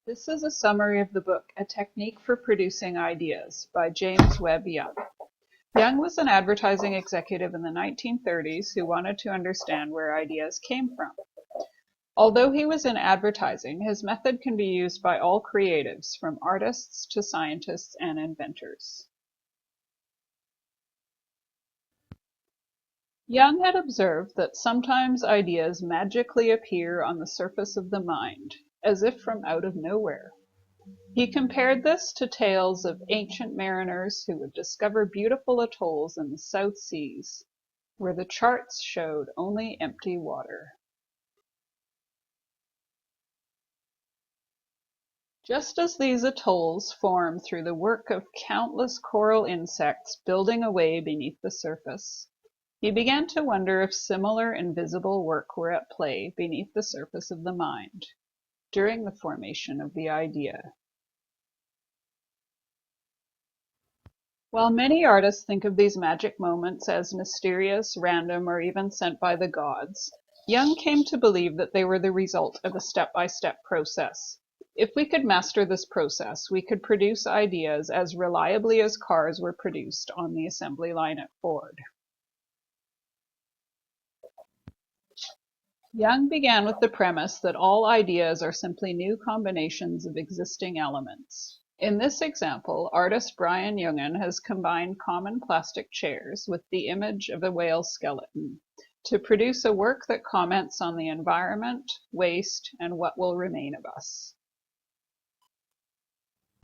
This is a summary of the book, A Technique for Producing Ideas by James Webb Young. Young was an advertising executive in the 1930s who wanted to understand where ideas came from. Although he was in advertising, his method can be used by all creatives, from artists to scientists and inventors. Young had observed that sometimes ideas magically appear on the surface of the mind, as if from out of nowhere. He compared this to tales of ancient mariners who would discover beautiful atolls in the South Seas, where the charts showed only empty water. Just as these atolls form through the work of countless coral insects building away beneath the surface, he began to wonder if similar invisible work were at play beneath the surface of the mind, during the formation of the idea. While many artists think of these magic moments as mysterious, random, or even sent by the gods, Young came to believe that they were the result of a step-by-step process. If we could master this process, we could produce ideas as reliably as cars were produced on the assembly line at Ford. Young began with the premise that all ideas are simply new combinations of existing elements. In this example, artist Brian Jungen has combined common plastic chairs with the image of a whale skeleton to produce a work that comments on the environment, waste, and what will remain of us.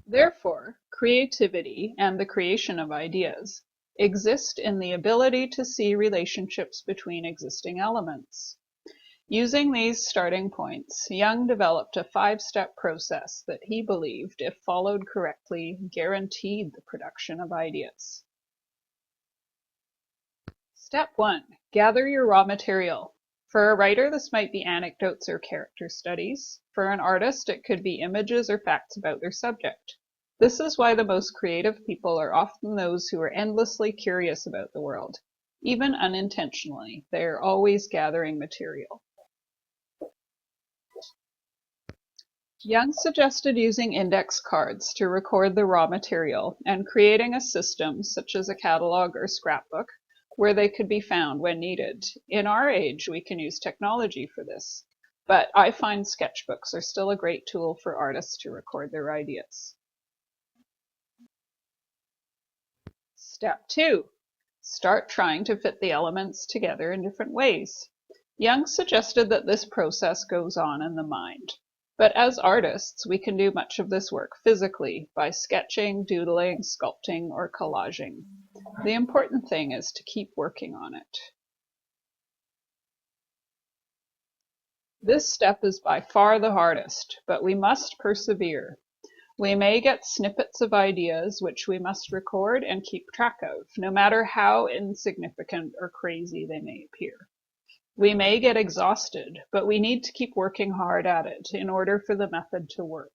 Therefore, creativity and the creation of ideas exist in the ability to see relationships between existing elements. Using these starting points, Young developed a 5-step process that he believed, if followed correctly, guaranteed the production of ideas. Step 1. Gather your raw material. For a writer, this might be anecdotes or character studies. For an artist, it could be images or facts about their subject. This is why the most creative people are often those who are endlessly curious about the world. Even unintentionally, they are always gathering material. Young suggested using index cards to record the raw material and creating a system, such as a catalog or scrapbook, where they could be found when needed. In our age, we can use technology for this, but I find sketchbooks are still a great tool for artists to record their ideas. Step 2. Start trying to fit the elements together in different ways. Young suggested that this process goes on in the mind. But as artists, we can do much of this work physically by sketching, doodling, sculpting, or collaging. The important thing is to keep working on it. This step is by far the hardest, but we must persevere. We may get snippets of ideas which we must record and keep track of, no matter how insignificant or crazy they may appear. We may get exhausted, but we need to keep working hard at it in order for the method to work.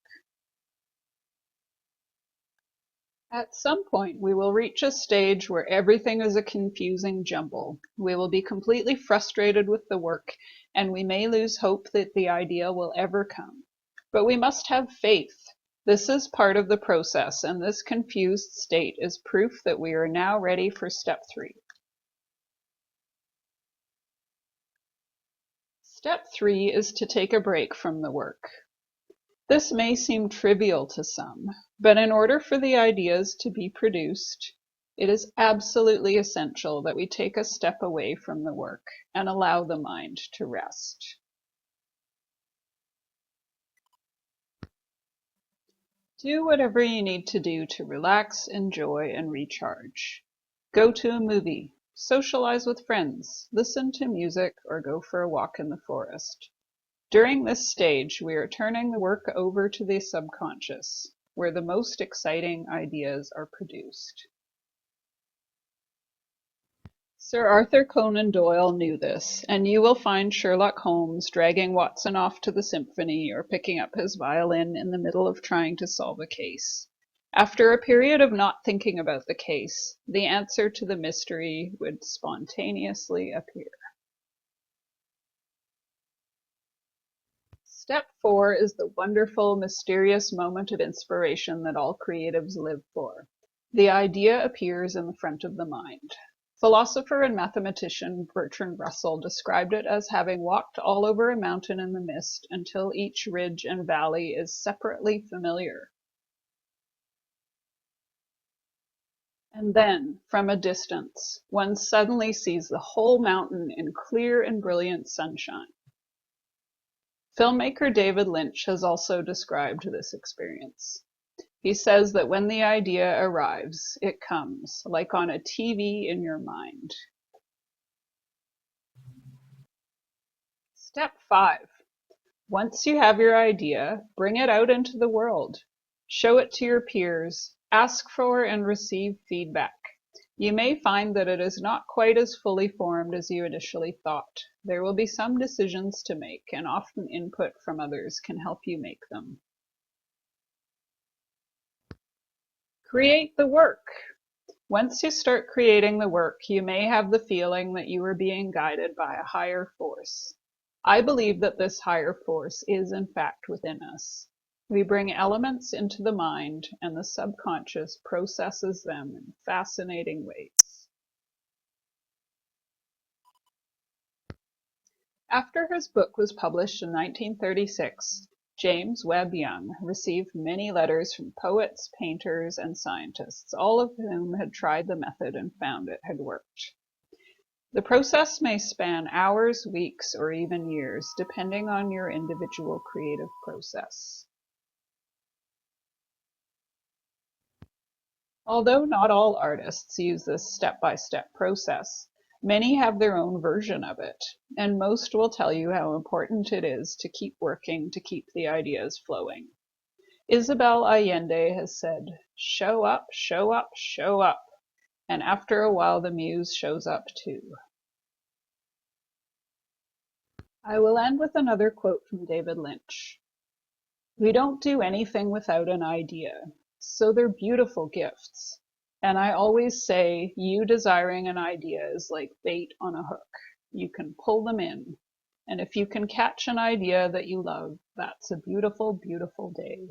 At some point, we will reach a stage where everything is a confusing jumble. We will be completely frustrated with the work, and we may lose hope that the idea will ever come. But we must have faith. This is part of the process, and this confused state is proof that we are now ready for step 3. Step 3 is to take a break from the work. This may seem trivial to some, but in order for the ideas to be produced, it is absolutely essential that we take a step away from the work and allow the mind to rest. Do whatever you need to do to relax, enjoy, and recharge. Go to a movie. Socialize with friends, listen to music, or go for a walk in the forest. During this stage, we are turning the work over to the subconscious, where the most exciting ideas are produced. Sir Arthur Conan Doyle knew this, and you will find Sherlock Holmes dragging Watson off to the symphony or picking up his violin in the middle of trying to solve a case. After a period of not thinking about the case, the answer to the mystery would spontaneously appear. Step 4 is the wonderful, mysterious moment of inspiration that all creatives live for. The idea appears in the front of the mind. Philosopher and mathematician Bertrand Russell described it as having walked all over a mountain in the mist until each ridge and valley is separately familiar. And then, from a distance, one suddenly sees the whole mountain in clear and brilliant sunshine. Filmmaker David Lynch has also described this experience. He says that when the idea arrives, it comes, like on a TV in your mind. Step 5. Once you have your idea, bring it out into the world. Show it to your peers. Ask for and receive feedback. You may find that it is not quite as fully formed as you initially thought. There will be some decisions to make, and often input from others can help you make them. Create the work. Once you start creating the work, you may have the feeling that you are being guided by a higher force. I believe that this higher force is in fact within us. We bring elements into the mind, and the subconscious processes them in fascinating ways. After his book was published in 1936, James Webb Young received many letters from poets, painters, and scientists, all of whom had tried the method and found it had worked. The process may span hours, weeks, or even years, depending on your individual creative process. Although not all artists use this step-by-step process, many have their own version of it, and most will tell you how important it is to keep working to keep the ideas flowing. Isabel Allende has said, "Show up, show up, show up," and after a while the muse shows up too. I will end with another quote from David Lynch. "We don't do anything without an idea, so they're beautiful gifts. And I always say, you desiring an idea is like bait on a hook. You can pull them in. And if you can catch an idea that you love, that's a beautiful, beautiful day."